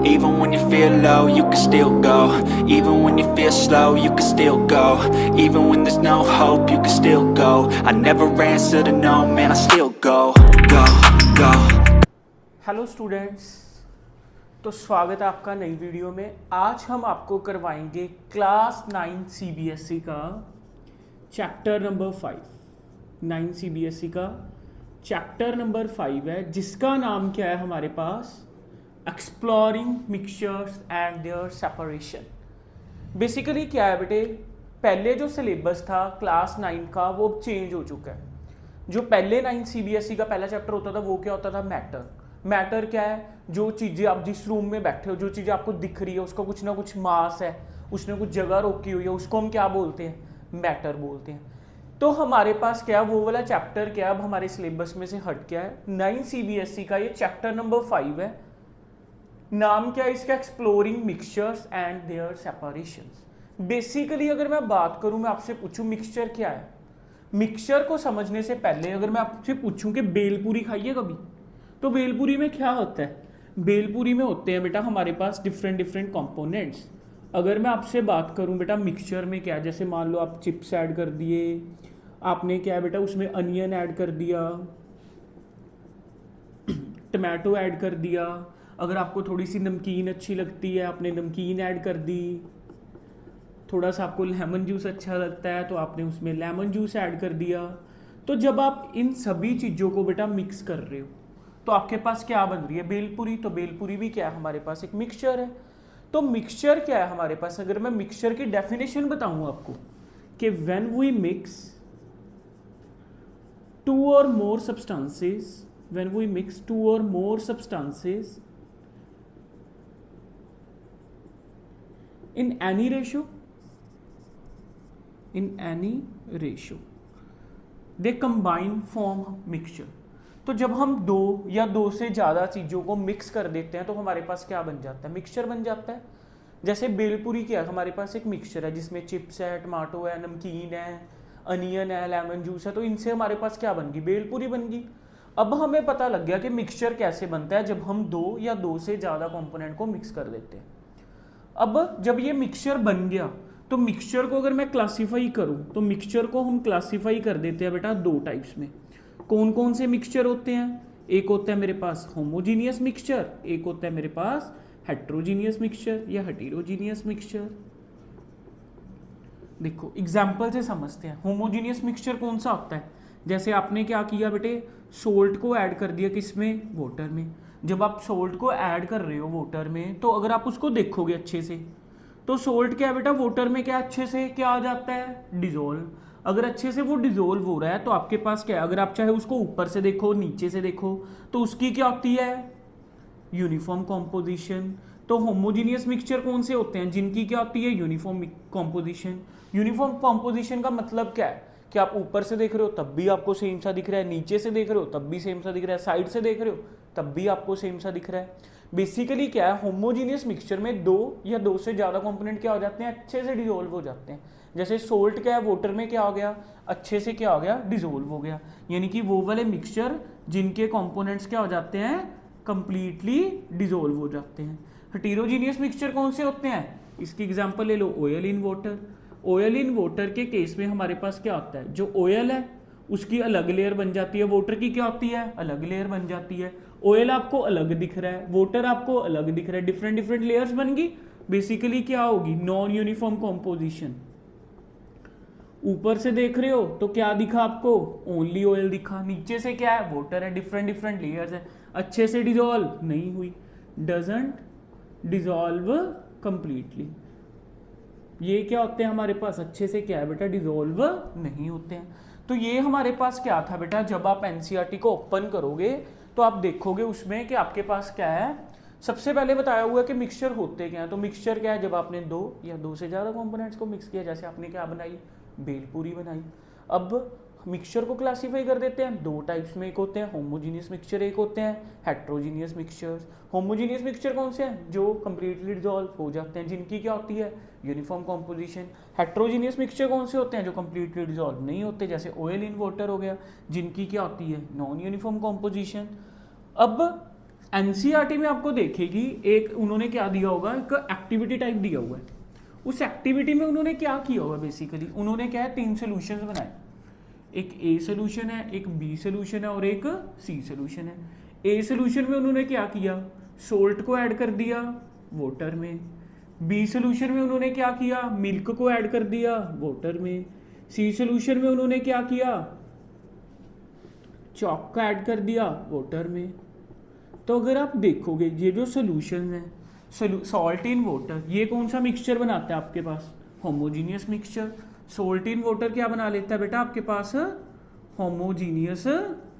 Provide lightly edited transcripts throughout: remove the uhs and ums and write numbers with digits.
Even when you feel low, you can still go. Even when you feel slow, you can still go. Even when there's no hope, you can still go. I never answer to no, man, I still go. Go, go. Hello students, तो स्वागत है आपका नई video में। आज हम आपको करवाएंगे क्लास 9 सीबीएसई का चैप्टर नंबर 5। 9 सीबीएसई का चैप्टर नंबर 5 है, जिसका नाम क्या है हमारे पास, exploring mixtures and their separation. Basically क्या है बेटे, पहले जो सिलेबस था क्लास 9 का वो अब चेंज हो चुका है। जो पहले 9 सीबीएसई का पहला चैप्टर होता था वो क्या होता था, मैटर क्या है, जो चीज़ें आप जिस रूम में बैठे हो, जो चीज़ें आपको दिख रही है उसका कुछ ना कुछ मास है, उसने कुछ जगह रोकी हुई है, उसको हम क्या बोलते हैं, मैटर बोलते हैं। तो हमारे पास क्या वो वाला चैप्टर क्या अब हमारे सिलेबस में से हट गया है। 9 सीबीएसई का ये चैप्टर नंबर 5 है। नाम क्या है इसका, exploring mixtures and their separations. Basically अगर मैं बात करूं, मैं आपसे पूछूं मिक्सचर क्या है, मिक्सचर को समझने से पहले अगर मैं आपसे पूछूं कि बेलपूरी खाइए कभी, तो बेलपूरी में क्या होता है, बेलपूरी में होते हैं बेटा हमारे पास डिफरेंट कंपोनेंट्स। अगर मैं आपसे बात करूं बेटा मिक्सचर में क्या है, जैसे मान लो आप चिप्स ऐड कर दिए, आपने क्या है बेटा उसमें अनियन ऐड कर दिया, टमाटो ऐड कर दिया, अगर आपको थोड़ी सी नमकीन अच्छी लगती है आपने नमकीन ऐड कर दी, थोड़ा सा आपको लेमन जूस अच्छा लगता है तो आपने उसमें लेमन जूस ऐड कर दिया। तो जब आप इन सभी चीज़ों को बेटा मिक्स कर रहे हो तो आपके पास क्या बन रही है, बेलपूरी। तो बेलपूरी भी क्या है हमारे पास, एक मिक्सचर है। तो मिक्सचर क्या है हमारे पास, अगर मैं मिक्सचर की डेफिनेशन बताऊं आपको कि when we mix two or more substances, when we mix two or more substances in any ratio they combine form mixture। तो जब हम दो या दो से ज़्यादा चीज़ों को मिक्स कर देते हैं तो हमारे पास क्या बन जाता है, मिक्सचर बन जाता है। जैसे बेलपूरी क्या है हमारे पास, एक मिक्सचर है जिसमें चिप्स है, टमाटो है, नमकीन है, अनियन है, लेमन जूस है, तो इनसे हमारे पास क्या बन गई, बेलपूरी बन गई। अब हमें पता लग गया कि मिक्सचर कैसे बनता है, जब हम दो या दो से ज़्यादा कंपोनेंट को मिक्स कर देते हैं। अब जब ये मिक्सचर बन गया तो मिक्सचर को अगर मैं क्लासीफाई करूं तो मिक्सचर को हम क्लासीफाई कर देते हैं बेटा दो टाइप्स में। कौन कौन से मिक्सचर होते हैं, एक होता है मेरे पास होमोजीनियस मिक्सचर, एक होता है मेरे पास हेट्रोजीनियस मिक्सचर या हेटेरोजीनियस मिक्सचर। देखो एग्जाम्पल से समझते हैं। होमोजीनियस मिक्सचर कौन सा होता है, जैसे आपने क्या किया बेटे, सोल्ट को ऐड कर दिया किसमें, वाटर में। जब आप सोल्ट को ऐड कर रहे हो वाटर में तो अगर आप उसको देखोगे अच्छे से तो सोल्ट क्या है बेटा, वाटर में क्या अच्छे से क्या आ जाता है, डिजोल्व। अगर अच्छे से वो डिजोल्व हो रहा है तो आपके पास क्या है, अगर आप चाहे उसको ऊपर से देखो नीचे से देखो तो उसकी क्या होती है, यूनिफॉर्म कॉम्पोजिशन। तो होमोजीनियस मिक्सचर कौन से होते हैं, जिनकी क्या होती है, यूनिफॉर्म कॉम्पोजिशन। यूनिफॉर्म कॉम्पोजिशन का मतलब क्या है कि आप ऊपर से देख रहे हो तब भी आपको सेम सा दिख रहा है, नीचे से देख रहे हो तब भी सेम सा दिख रहा है, साइड से देख रहे हो तब भी आपको सेम सा दिख रहा है। बेसिकली क्या है, होमोजीनियस मिक्सचर में दो या दो से ज्यादा कंपोनेंट क्या हो जाते हैं, अच्छे से डिसोल्व हो जाते हैं। जैसे सोल्ट क्या है, वाटर में क्या हो गया, अच्छे से क्या हो गया, डिसोल्व हो गया। यानी कि वो वाले मिक्सचर जिनके कंपोनेंट्स क्या हो जाते हैं, कंप्लीटली डिसोल्व हो जाते हैं। हेटेरोजीनियस मिक्सचर कौन से होते हैं, इसकी एग्जांपल ले लो, oil in water. Oil in water के केस में हमारे पास क्या होता है, जो ऑयल है उसकी अलग लेयर बन जाती है, वाटर की क्या होती है, अलग लेयर बन जाती है। ऑयल आपको अलग दिख रहा है, वाटर आपको अलग दिख रहा है, डिफरेंट लेयर्स बन गई। बेसिकली क्या होगी, नॉन यूनिफॉर्म कॉम्पोजिशन। ऊपर से देख रहे हो तो क्या दिखा आपको, ओनली ऑयल दिखा, नीचे से क्या है, वाटर है, डिफरेंट लेयर्स है, अच्छे से डिजोल्व नहीं हुई, डजंट डिजोल्व कंप्लीटली। ये क्या होते हैं हमारे पास, अच्छे से क्या है बेटा, डिजोल्व नहीं होते हैं। तो ये हमारे पास क्या था बेटा, जब आप एनसीईआरटी को ओपन करोगे तो आप देखोगे उसमें कि आपके पास क्या है, सबसे पहले बताया हुआ है कि मिक्सचर होते क्या है। तो मिक्सचर क्या है, जब आपने दो या दो से ज़्यादा कंपोनेंट्स को मिक्स किया, जैसे आपने क्या बनाई, बेलपूरी बनाई। अब मिक्सचर को क्लासीफाई कर देते हैं दो टाइप्स में, एक होते हैं होमोजीनियस मिक्सचर, एक होते हैं हेट्रोजीनियस मिक्सचर्स। होमोजीनियस मिक्सचर कौन से हैं, जो कंप्लीटली डिसॉल्व हो जाते हैं, जिनकी क्या होती है, यूनिफॉर्म कॉम्पोजिशन। हेट्रोजीनियस मिक्सचर कौन से होते हैं, जो कंप्लीटली डिसॉल्व नहीं होते, जैसे ऑयल इन वाटर हो गया, जिनकी क्या होती है, नॉन यूनिफॉर्म कॉम्पोजिशन। अब एनसीईआरटी में आपको देखेगी एक उन्होंने क्या दिया होगा, एक एक्टिविटी टाइप दिया हुआ है। उस एक्टिविटी में उन्होंने क्या किया होगा, बेसिकली उन्होंने क्या है 3 सोल्यूशंस बनाए। एक ए सोल्यूशन है, एक बी सोल्यूशन है और एक सी सोल्यूशन है। ए सोल्यूशन में उन्होंने क्या किया, सोल्ट को ऐड कर दिया वाटर में। बी सोल्यूशन में उन्होंने क्या किया, मिल्क को ऐड कर दिया वाटर में। सी सोल्यूशन में उन्होंने क्या किया, चॉक का ऐड कर दिया वाटर में। तो अगर आप देखोगे ये जो सोल्यूशन है, सॉल्ट इन वाटर, ये कौन सा मिक्सचर बनाता है आपके पास, homogeneous mixture. Salt in water क्या बना लेता है बेटा आपके पास, होमोजीनियस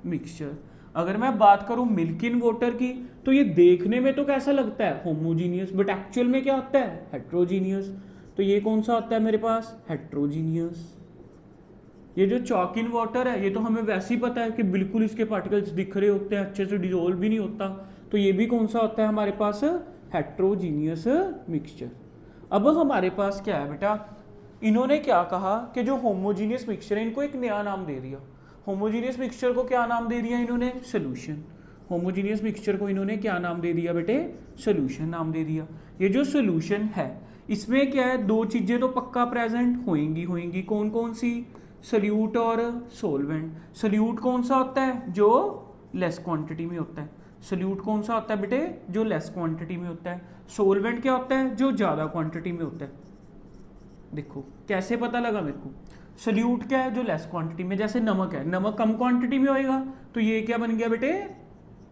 मिक्सचर। अगर मैं बात करूं मिल्क इन वाटर की, तो ये देखने में तो कैसा लगता है, होमोजीनियस, बट एक्चुअल में क्या होता है, हेट्रोजीनियस। तो ये कौन सा होता है मेरे पास, हेट्रोजीनियस। ये जो चॉक इन वाटर है, ये तो हमें वैसे ही पता है कि बिल्कुल इसके पार्टिकल्स दिख रहे होते हैं, अच्छे से डिसॉल्व भी नहीं होता। तो ये भी कौन सा होता है हमारे पास, हेट्रोजीनियस मिक्सचर। अब हमारे पास क्या है बेटा, इन्होंने क्या कहा कि जो होमोजीनियस मिक्सचर है इनको एक नया नाम दे दिया। होमोजीनियस मिक्सचर को क्या नाम दे दिया इन्होंने, सोल्यूशन। होमोजीनियस मिक्सचर को इन्होंने क्या नाम दे दिया बेटे, सोल्यूशन नाम दे दिया। ये जो सोल्यूशन है इसमें क्या है, 2 चीजें तो पक्का प्रेजेंट होंगी। कौन कौन सी, सोल्यूट और सोलवेंट। सोल्यूट कौन सा होता है, जो लेस क्वांटिटी में होता है। सोल्यूट कौन सा होता है बेटे, जो लेस क्वांटिटी में होता है। सोलवेंट क्या होता है, जो ज्यादा क्वांटिटी में होता है। देखो कैसे पता लगा मेरे को, सोल्यूट क्या है, जो लेस क्वांटिटी में, जैसे नमक है, नमक कम क्वांटिटी में होएगा तो ये क्या बन गया बेटे,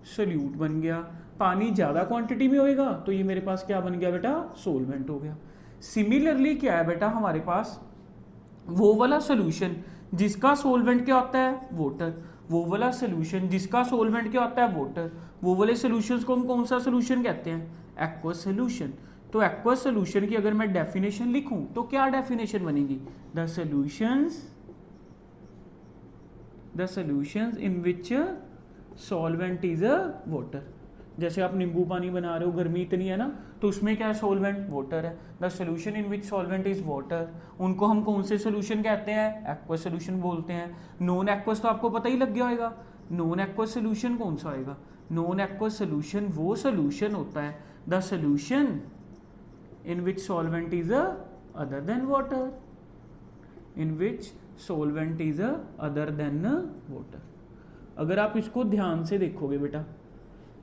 सोल्यूट बन गया। पानी ज्यादा क्वांटिटी में होएगा तो ये मेरे पास क्या बन गया बेटा, सोलवेंट हो गया। सिमिलरली क्या है बेटा हमारे पास, वो वाला सोल्यूशन जिसका सोलवेंट क्या होता है, वाटर। वो वाला सोल्यूशन जिसका सोलवेंट क्या होता है, वाटर। वो वाले सोल्यूशंस को हम कौन सा सोल्यूशन कहते हैं, एक्वस सोल्यूशन। तो एक्वस सोल्यूशन की अगर मैं डेफिनेशन लिखूं तो क्या डेफिनेशन बनेगी, the solutions in which solvent is a water. जैसे आप नींबू पानी बना रहे हो, गर्मी इतनी है ना, तो उसमें क्या है, सोलवेंट वाटर है। The solution in which solvent is water, उनको हम कौन से सोल्यूशन कहते हैं, एक्वस सोल्यूशन बोलते हैं। नॉन एक्वस तो आपको पता ही लग गया होगा, नॉन एक्वस सोल्यूशन कौन सा आएगा। नॉन एक्वस सोल्यूशन वो सोल्यूशन होता है, the solution in which solvent is other than water, in which solvent is other than water. अगर आप इसको ध्यान से देखोगे बेटा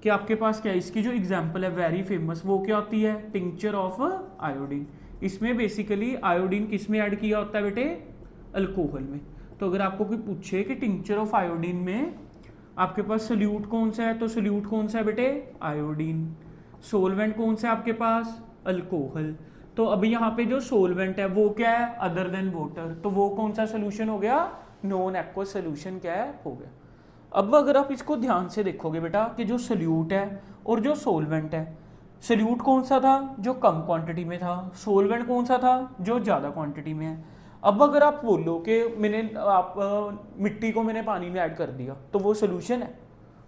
कि आपके पास क्या है, इसकी जो एग्जांपल है वेरी फेमस, वो क्या होती है, टिंक्चर ऑफ आयोडीन। इसमें बेसिकली आयोडीन किस में ऐड किया होता है बेटे, अल्कोहल में। तो अगर आपको कोई पूछे कि टिंक्चर ऑफ आयोडीन में आपके पास सोल्यूट कौन सा है, तो सोल्यूट कौन सा है बेटे, आयोडीन। सोलवेंट कौन सा है आपके पास, अल्कोहल। तो अभी यहाँ पे जो सोलवेंट है वो क्या है, अदर देन वाटर, तो वो कौन सा सोल्यूशन हो गया, नॉन एक्वस सोल्यूशन क्या है, हो गया। अब अगर आप इसको ध्यान से देखोगे बेटा कि जो सोल्यूट है और जो सोलवेंट है, सोल्यूट कौन सा था, जो कम क्वांटिटी में था, सोलवेंट कौन सा था, जो ज़्यादा क्वांटिटी में है। अब अगर आप बोलो कि मिट्टी को मैंने पानी में ऐड कर दिया तो वो सोल्यूशन है,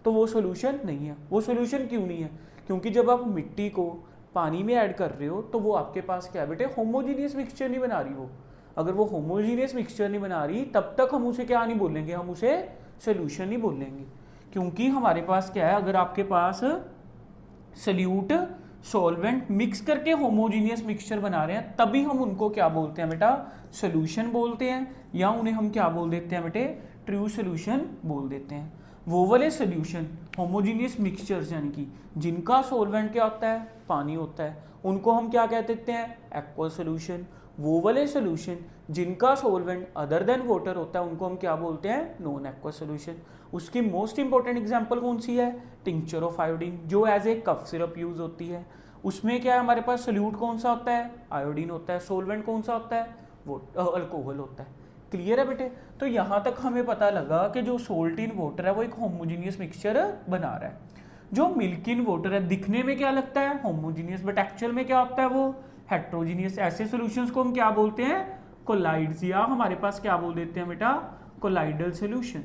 तो वो सोल्यूशन नहीं है। वो सोल्यूशन क्यों नहीं है, क्योंकि जब आप मिट्टी को पानी में ऐड कर रहे हो तो वो आपके पास क्या है बेटे, होमोजीनियस मिक्सचर नहीं बना रही वो। अगर वो होमोजीनियस मिक्सचर नहीं बना रही तब तक हम उसे क्या नहीं बोलेंगे, हम उसे सोल्यूशन नहीं बोलेंगे। क्योंकि हमारे पास क्या है, अगर आपके पास सोल्यूट सॉल्वेंट मिक्स करके होमोजीनियस मिक्सचर बना रहे हैं तभी हम उनको क्या बोलते हैं बेटा, सोल्यूशन बोलते हैं, या उन्हें हम क्या बोल देते हैं बेटे, ट्रू सोल्यूशन बोल देते हैं। वो वाले सोल्यूशन होमोजीनियस मिक्सचर्स यानी कि जिनका सॉल्वेंट क्या होता है, पानी होता है, उनको हम क्या कह देते हैं, एक्वस सोल्यूशन। वो वाले सोल्यूशन जिनका सॉल्वेंट अदर देन वाटर होता है उनको हम क्या बोलते हैं, नॉन एक्वस सोल्यूशन। उसकी मोस्ट इंपॉर्टेंट एग्जांपल कौन सी है, टिंक्चर ऑफ आयोडीन, जो as a cough syrup use होती है। उसमें क्या है हमारे पास, सोल्यूट कौन सा होता है, आयोडीन होता है, सॉल्वेंट कौन सा होता है, वो अल्कोहल होता है। क्लियर है बेटे। तो यहाँ तक हमें पता लगा कि जो सोल्ट इन वाटर है वो एक होमोजीनियस मिक्सचर बना रहा है। जो मिल्क इन वाटर है दिखने में क्या लगता है, होमोजीनियस, बट एक्चुअल में क्या होता है, वो हेट्रोजीनियस। ऐसे सॉल्यूशंस को हम क्या बोलते हैं, कोलाइड्स, या हमारे पास क्या बोल देते हैं बेटा, colloidal solution.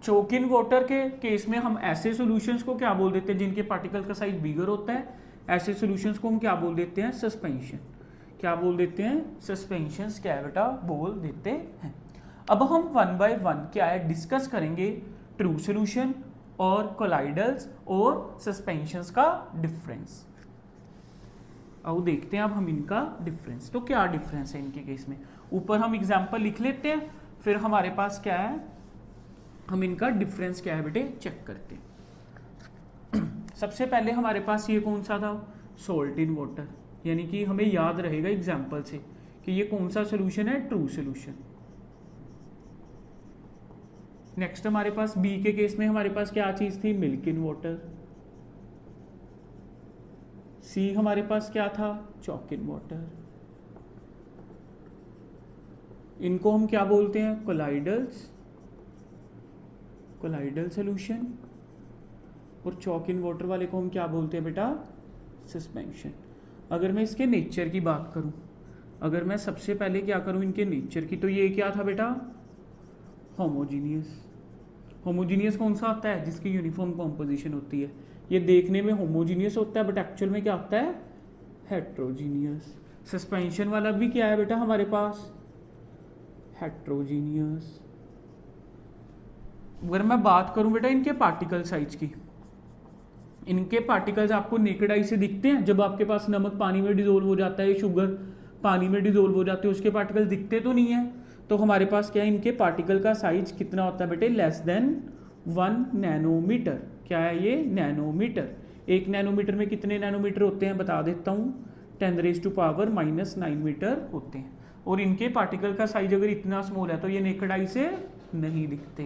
Chalk in water के केस में हम ऐसे सॉल्यूशंस को क्या बोल देते हैं जिनके पार्टिकल का साइज बिगर होता है, ऐसे सॉल्यूशंस को हम क्या बोल देते हैं, सस्पेंशन। क्या बोल देते हैं, सस्पेंशंस क्या है बेटा, बोल देते हैं। अब हम वन बाय वन क्या है डिस्कस करेंगे ट्रू सोल्यूशन और कोलाइडल्स और सस्पेंशंस का डिफरेंस। अब देखते हैं अब हम इनका डिफरेंस। तो क्या डिफरेंस है इनके केस में, ऊपर हम एग्जांपल लिख लेते हैं, फिर हमारे पास क्या है, हम इनका डिफरेंस क्या है बेटे चेक करते हैं। सबसे पहले हमारे पास ये कौन सा था, सॉल्ट इन वाटर, यानी कि हमें याद रहेगा एग्जांपल से कि ये कौन सा सोल्यूशन है, ट्रू सोल्यूशन। नेक्स्ट हमारे पास बी के केस में हमारे पास क्या चीज थी, मिल्क इन वाटर। सी हमारे पास क्या था, चॉक इन वाटर। इनको हम क्या बोलते हैं, कोलाइडल्स, कोलाइडल सोल्यूशन। और चॉक इन वाटर वाले को हम क्या बोलते हैं बेटा, सस्पेंशन। अगर मैं इसके नेचर की बात करूं, अगर मैं सबसे पहले क्या करूं इनके नेचर की, तो ये क्या था बेटा, होमोजीनियस। होमोजीनियस कौन सा होता है, जिसकी यूनिफॉर्म कॉम्पोजिशन होती है। ये देखने में होमोजीनियस होता है बट एक्चुअल में क्या होता है, हेट्रोजीनियस। सस्पेंशन वाला भी क्या है बेटा हमारे पास, हेट्रोजीनियस। अगर मैं बात करूं बेटा इनके पार्टिकल साइज की, इनके पार्टिकल्स आपको नेकेड आई से दिखते हैं। जब आपके पास नमक पानी में डिजोल्व हो जाता है, शुगर पानी में डिजोल्व हो जाते हैं, उसके पार्टिकल दिखते तो नहीं है। तो हमारे पास क्या है, इनके पार्टिकल का साइज कितना होता है बेटे, लेस देन 1 नैनोमीटर। क्या है ये, नैनोमीटर। 1 नैनोमीटर में कितने नैनोमीटर होते हैं बता देता हूँ, 10⁻⁹ मीटर होते हैं। और इनके पार्टिकल का साइज अगर इतना स्मॉल है तो ये नेकेड आई से नहीं दिखते।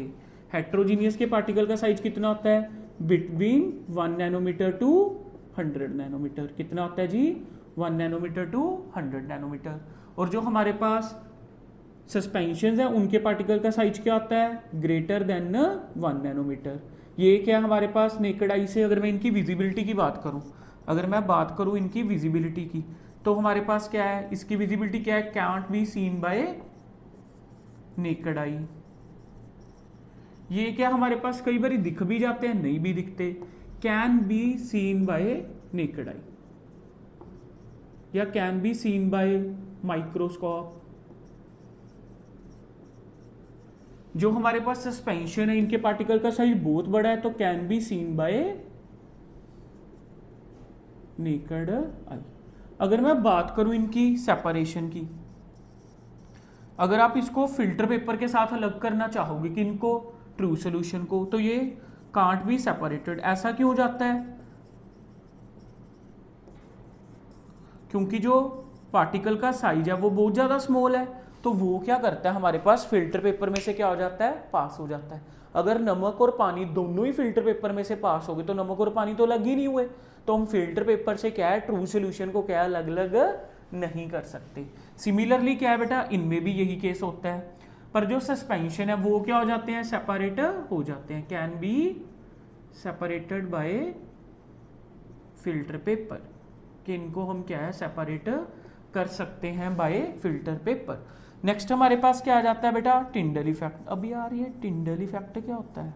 हेट्रोजीनियस के पार्टिकल का साइज कितना होता है, बिटवीन 1 नैनोमीटर टू 100 नैनोमीटर। कितना होता है जी, 1 नैनोमीटर टू 100 नैनोमीटर। और जो हमारे पास सस्पेंशन है उनके पार्टिकल का साइज क्या होता है, ग्रेटर देन 1 नैनोमीटर। ये क्या हमारे पास नेकेड आई से, अगर मैं इनकी विजिबिलिटी की बात करूं, अगर मैं बात करूं इनकी विजिबिलिटी की, तो हमारे पास क्या है, इसकी विजिबिलिटी क्या है, cantt B seen by naked आई। ये क्या हमारे पास कई बार दिख भी जाते हैं, नहीं भी दिखते, can be seen by naked eye या can be seen by microscope. जो हमारे पास सस्पेंशन है इनके पार्टिकल का साइज बहुत बड़ा है, तो can be seen by naked आई। अगर मैं बात करूं इनकी सेपरेशन की, अगर आप इसको फिल्टर पेपर के साथ अलग करना चाहोगे कि इनको ट्रू सोल्यूशन को, तो ये कांट बी सेपरेटेड। ऐसा क्यों हो जाता है, क्योंकि जो पार्टिकल का साइज है वो बहुत ज्यादा स्मॉल है, तो वो क्या करता है हमारे पास फिल्टर पेपर में से क्या हो जाता है, पास हो जाता है। अगर नमक और पानी दोनों ही फिल्टर पेपर में से पास हो गए तो नमक और पानी तो अलग ही नहीं हुए, तो हम फिल्टर पेपर से क्या है, ट्रू सोल्यूशन को क्या अलग अलग नहीं कर सकते। सिमिलरली क्या है बेटा, इनमें भी यही केस होता है, पर जो सस्पेंशन है वो क्या हो जाते हैं, सेपरेट हो जाते हैं, can be separated by filter paper, कि इनको हम क्या है सेपरेट कर सकते हैं बाय फिल्टर पेपर। नेक्स्ट हमारे पास क्या आ जाता है बेटा, टिंडल इफेक्ट। अब यार ये टिंडल इफेक्ट क्या होता है,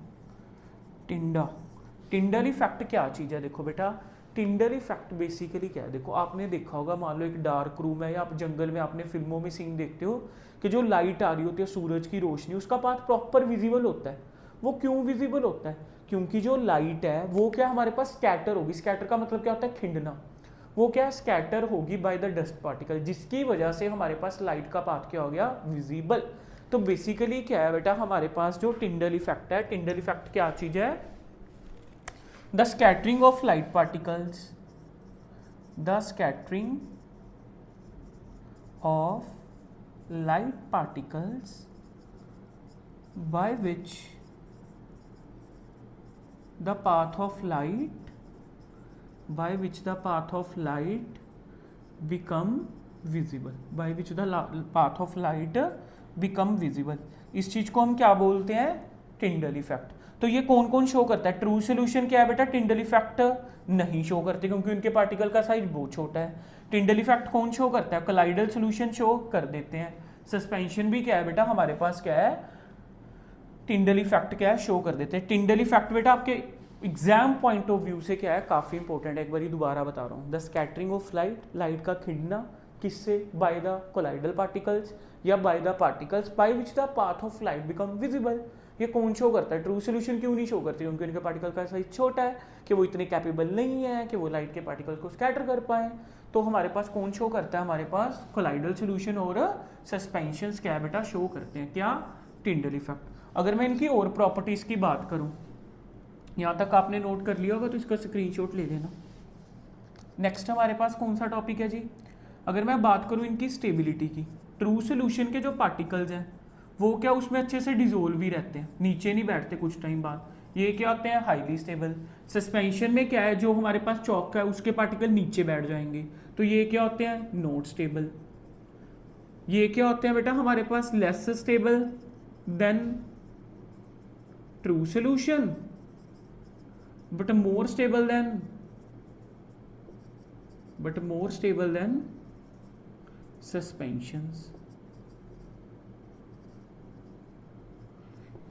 टिंडल इफेक्ट क्या चीज है, देखो बेटा टिंडल इफेक्ट बेसिकली क्या है, देखो आपने देखा होगा, मान लो एक डार्क रूम है या आप जंगल में, आपने फिल्मों में सीन देखते हो कि जो लाइट आ रही होती है सूरज की रोशनी, उसका पाथ प्रॉपर विजिबल होता है। वो क्यों विजिबल होता है, क्योंकि जो लाइट है वो क्या हमारे पास स्कैटर होगी। स्कैटर का मतलब क्या होता है, खिंडना। वो क्या स्कैटर होगी बाय द डस्ट पार्टिकल, जिसकी वजह से हमारे पास लाइट का पाथ क्या हो गया, विजिबल। तो बेसिकली क्या है बेटा हमारे पास जो टिंडल इफेक्ट है, टिंडल इफेक्ट क्या चीज है, the scattering of light particles, the scattering of light particles by which the path of light become visible, by which the path of light become visible। इस चीज को हम क्या बोलते हैं, टिंडल इफेक्ट। तो ये कौन कौन शो करता है, ट्रू सोल्यूशन क्या है बेटा, टिंडल इफेक्ट नहीं शो करते क्योंकि उनके पार्टिकल का साइज बहुत छोटा है। टिंडल इफेक्ट कौन शो करता है, कोलाइडल सोल्यूशन शो कर देते हैं। सस्पेंशन भी क्या है बेटा हमारे पास क्या है, टिंडल इफेक्ट क्या है, शो कर देते हैं। टिंडल इफेक्ट बेटा आपके एग्जाम पॉइंट ऑफ व्यू से क्या है, काफी इंपॉर्टेंट है, एक बार दोबारा बता रहा हूँ। The scattering of light, light का खिंडना किससे, बाय द कोलाइडल पार्टिकल्स या by the particles by which the path of light become visible. ये कौन शो करता है? ट्रू सोल्यूशन क्यों नहीं शो करती? क्योंकि उनके पार्टिकल का साइज छोटा है, कि वो इतने कैपेबल नहीं है कि वो लाइट के पार्टिकल को स्कैटर कर पाए। तो हमारे पास कौन शो करता है? हमारे पास कोलाइडल सोल्यूशन और सस्पेंशंस क्या बेटा शो करते हैं? क्या? Tyndall effect. अगर मैं इनकी और प्रॉपर्टीज की बात करूं, यहाँ तक आपने नोट कर लिया होगा तो इसका स्क्रीनशॉट ले लेना। नेक्स्ट हमारे पास कौन सा टॉपिक है जी? अगर मैं बात करूं इनकी स्टेबिलिटी की, ट्रू सोल्यूशन के जो पार्टिकल्स हैं वो क्या उसमें अच्छे से डिजोल्व ही रहते हैं, नीचे नहीं बैठते कुछ टाइम बाद। ये क्या होते हैं? Highly stable. सस्पेंशन में क्या है, जो हमारे पास चौक का है उसके पार्टिकल नीचे बैठ जाएंगे, तो ये क्या होते हैं? Not stable. ये क्या होते हैं बेटा? हमारे पास less stable than true solution but more stable than suspensions।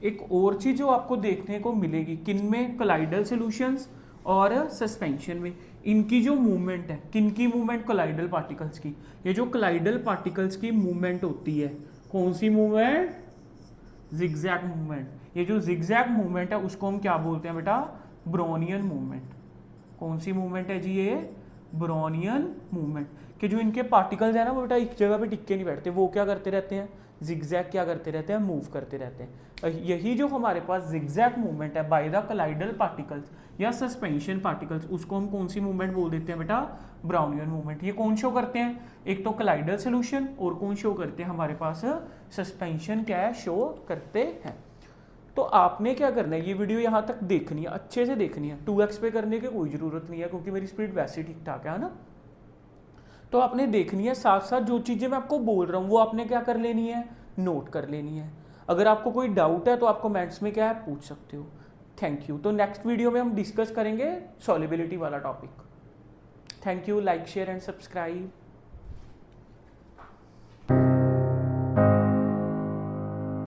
एक और चीज जो आपको देखने को मिलेगी किन में? कोलाइडल सॉल्यूशंस और सस्पेंशन में, इनकी जो मूवमेंट है, किन की मूवमेंट? कोलाइडल पार्टिकल्स की। ये जो कोलाइडल पार्टिकल्स की मूवमेंट होती है, कौन सी मूवमेंट? Zigzag movement. ये जो जिगजैग मूवमेंट है उसको हम क्या बोलते हैं बेटा? Brownian movement. कौन सी मूवमेंट है जी? ये ब्रोनियन मूवमेंट। कि जो इनके पार्टिकल्स है ना वो बेटा एक जगह पे टिक के नहीं बैठते, वो क्या करते रहते हैं? जिगजैग क्या करते रहते हैं? मूव करते रहते हैं। यही जो हमारे पास जिगजैग मूवमेंट है बाय द कोलाइडल पार्टिकल्स या सस्पेंशन पार्टिकल्स, उसको हम कौन सी मूवमेंट बोल देते हैं बेटा? Brownian movement. ये कौन शो करते हैं? एक तो कोलाइडल सोल्यूशन और कौन शो करते हैं? हमारे पास सस्पेंशन क्या है? शो करते हैं। तो आपने क्या करना है, ये वीडियो यहाँ तक देखनी है, अच्छे से देखनी है। 2x पे करने की कोई ज़रूरत नहीं है क्योंकि मेरी स्पीड वैसे ठीक ठाक है ना। तो आपने देखनी है, साथ साथ जो चीज़ें मैं आपको बोल रहा हूँ वो आपने क्या कर लेनी है? नोट कर लेनी है। अगर आपको कोई डाउट है तो आप कमेंट्स में क्या है पूछ सकते हो। Thank you. तो नेक्स्ट वीडियो में हम डिस्कस करेंगे सॉल्युबिलिटी वाला topic. Thank you. Like share and subscribe.